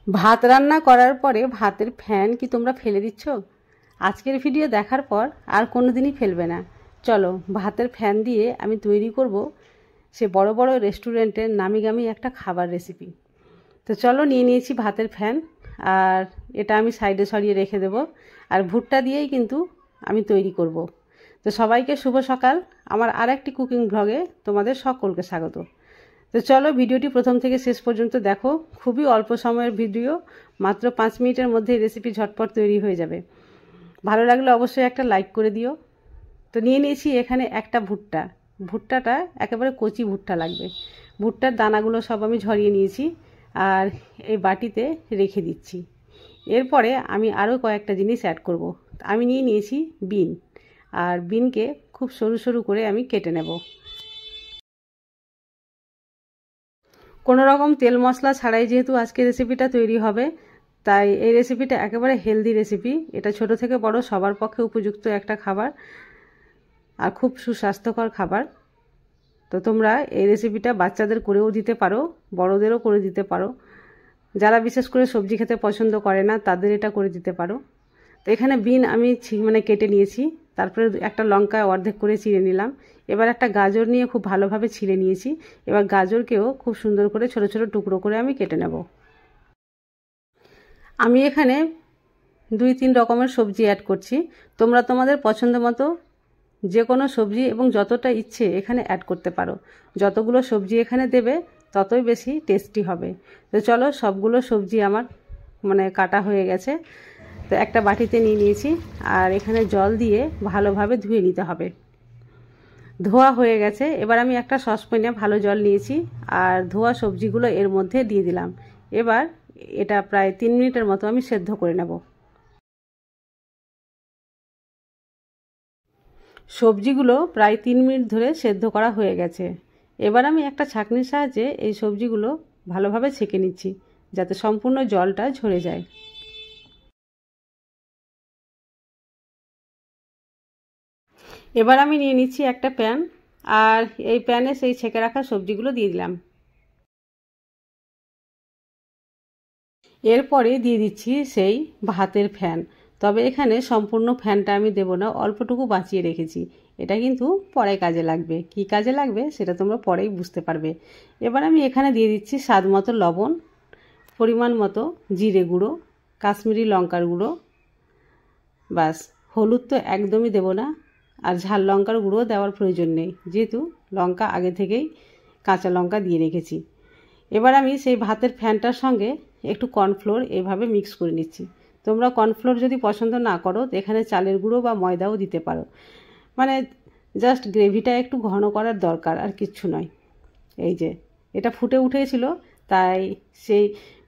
ভাত রান্না করার পরে ভাতের ফ্যান কি তোমরা ফেলে দিচ্ছ? আজকের ভিডিও দেখার পর আর কোনো দিনই ফেলবে না। চলো ভাতের ফ্যান দিয়ে আমি তৈরি করব সে বড় বড় রেস্টুরেন্টের নামিগামি একটা খাবার রেসিপি। তো চলো নিয়ে নিয়েছি ভাতের ফ্যান, আর এটা আমি সাইডে সরিয়ে রেখে দেব। আর ভুট্টা দিয়েই কিন্তু আমি তৈরি করব। তো সবাইকে শুভ সকাল, আমার আর একটি কুকিং ব্লগে তোমাদের সকলকে স্বাগত। তো চলো ভিডিওটি প্রথম থেকে শেষ পর্যন্ত দেখো। খুবই অল্প সময়ের ভিডিও, মাত্র 5 মিনিটের মধ্যে রেসিপি ঝটপট তৈরি হয়ে যাবে। ভালো লাগলে অবশ্যই একটা লাইক করে দিও। তো নিয়ে নিয়েছি এখানে একটা ভুট্টাটা একেবারে কচি ভুট্টা লাগবে। ভুট্টার দানাগুলো সব আমি ঝরিয়ে নিয়েছি আর এই বাটিতে রেখে দিচ্ছি। এরপরে আমি আরও কয়েকটা জিনিস অ্যাড করব। আমি নিয়ে নিয়েছি বিন, আর বিনকে খুব সরু সরু করে আমি কেটে নেব। কোনো রকম তেল মশলা ছাড়াই যেহেতু আজকে রেসিপিটা তৈরি হবে, তাই এই রেসিপিটা একেবারে হেলদি রেসিপি। এটা ছোট থেকে বড় সবার পক্ষে উপযুক্ত একটা খাবার আর খুব সুস্বাস্থ্যকর খাবার। তো তোমরা এই রেসিপিটা বাচ্চাদের করেও দিতে পারো, বড়দেরও করে দিতে পারো। যারা বিশেষ করে সবজি খেতে পছন্দ করে না তাদের এটা করে দিতে পারো। তো এখানে বিন আমি কেটে নিয়েছি, তারপরে একটা লঙ্কা অর্ধেক করে চিড়ে নিলাম। এবার একটা গাজর নিয়ে খুব ভালোভাবে ছিলে নিয়েছি। এবার গাজরকেও খুব সুন্দর করে ছোট ছোট টুকরো করে আমি কেটে নেব। আমি এখানে 2-3 রকমের সবজি অ্যাড করছি। তোমরা তোমাদের পছন্দ মতো যে কোনো সবজি এবং যতটা ইচ্ছে এখানে অ্যাড করতে পারো। যতগুলো সবজি এখানে দেবে ততই বেশি টেস্টি হবে। তো চলো সবগুলো সবজি আমার কাটা হয়ে গেছে। তো একটা বাটিতে নিয়ে নিয়েছি, আর এখানে জল দিয়ে ভালোভাবে ধুয়ে নিতে হবে। ধোয়া হয়ে গেছে। এবার আমি একটা সসপ্যানে ভালো জল নিয়েছি আর ধোয়া সবজিগুলো এর মধ্যে দিয়ে দিলাম। এবার এটা প্রায় 3 মিনিটের মতো আমি সেদ্ধ করে নেব। সবজিগুলো প্রায় 3 মিনিট ধরে সেদ্ধ করা হয়ে গেছে। এবার আমি একটা ছাঁকনির সাহায্যে এই সবজিগুলো ভালোভাবে ছেঁকে নিচ্ছি, যাতে সম্পূর্ণ জলটা ঝরে যায়। এবার আমি নিয়ে নিচ্ছি একটা প্যান, আর এই প্যানে সেই ছেঁকে রাখা সবজিগুলো দিয়ে দিলাম। এরপরে দিয়ে দিচ্ছি সেই ভাতের ফ্যান। তবে এখানে সম্পূর্ণ ফ্যানটা আমি দেব না, অল্পটুকু বাঁচিয়ে রেখেছি। এটা কিন্তু পরে কাজে লাগবে। কি কাজে লাগবে সেটা তোমরা পরেই বুঝতে পারবে। এবার আমি এখানে দিয়ে দিচ্ছি স্বাদ মতো লবণ, পরিমাণ মতো জিরে গুঁড়ো, কাশ্মীরি লঙ্কার গুঁড়ো, বাস। হলুদ তো একদমই দেব না, আর ঝাল লঙ্কার গুঁড়ো দেওয়ার প্রয়োজন নেই, যেহেতু লঙ্কা আগে থেকেই কাঁচা লঙ্কা দিয়ে রেখেছি। এবার আমি সেই ভাতের ফ্যানটার সঙ্গে একটু কর্নফ্লোর এভাবে মিক্স করে নিচ্ছি। তোমরা কর্নফ্লোর যদি পছন্দ না করো তো এখানে চালের গুঁড়ো বা ময়দাও দিতে পারো। জাস্ট গ্রেভিটা একটু ঘন করার দরকার, আর কিচ্ছু নয়। এই যে এটা ফুটে উঠেছিল, তাই সেই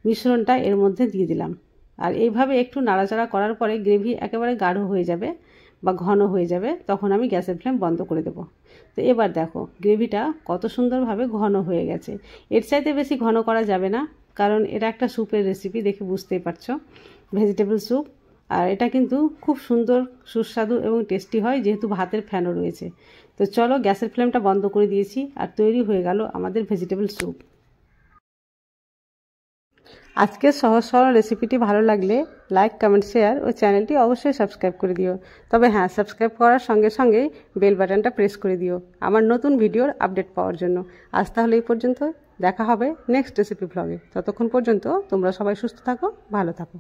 মিশ্রণটা এর মধ্যে দিয়ে দিলাম। আর এইভাবে একটু নাড়াচাড়া করার পরে গ্রেভি একেবারে গাঢ় হয়ে যাবে বা ঘন হয়ে যাবে, তখন আমি গ্যাসের ফ্লেম বন্ধ করে দেব। তো এবার দেখো গ্রেভিটা কত সুন্দরভাবে ঘন হয়ে গেছে। এর চাইতে বেশি ঘন করা যাবে না, কারণ এটা একটা স্যুপের রেসিপি, দেখে বুঝতেই পারছো, ভেজিটেবল স্যুপ। আর এটা কিন্তু খুব সুন্দর সুস্বাদু এবং টেস্টি হয়, যেহেতু ভাতের ফ্যানও রয়েছে। তো চলো গ্যাসের ফ্লেমটা বন্ধ করে দিয়েছি, আর তৈরি হয়ে গেল আমাদের ভেজিটেবল স্যুপ। আজকের সহজ সরল রেসিপিটি ভালো লাগলে লাইক, কমেন্ট, শেয়ার ও চ্যানেলটি অবশ্যই সাবস্ক্রাইব করে দিও। তবে হ্যাঁ, সাবস্ক্রাইব করার সঙ্গে সঙ্গেই বেল বাটনটা প্রেস করে দিও আমার নতুন ভিডিওর আপডেট পাওয়ার জন্য। আজ তাহলে এই পর্যন্ত, দেখা হবে নেক্সট রেসিপি ব্লগে। ততক্ষণ পর্যন্ত তোমরা সবাই সুস্থ থাকো, ভালো থাকো।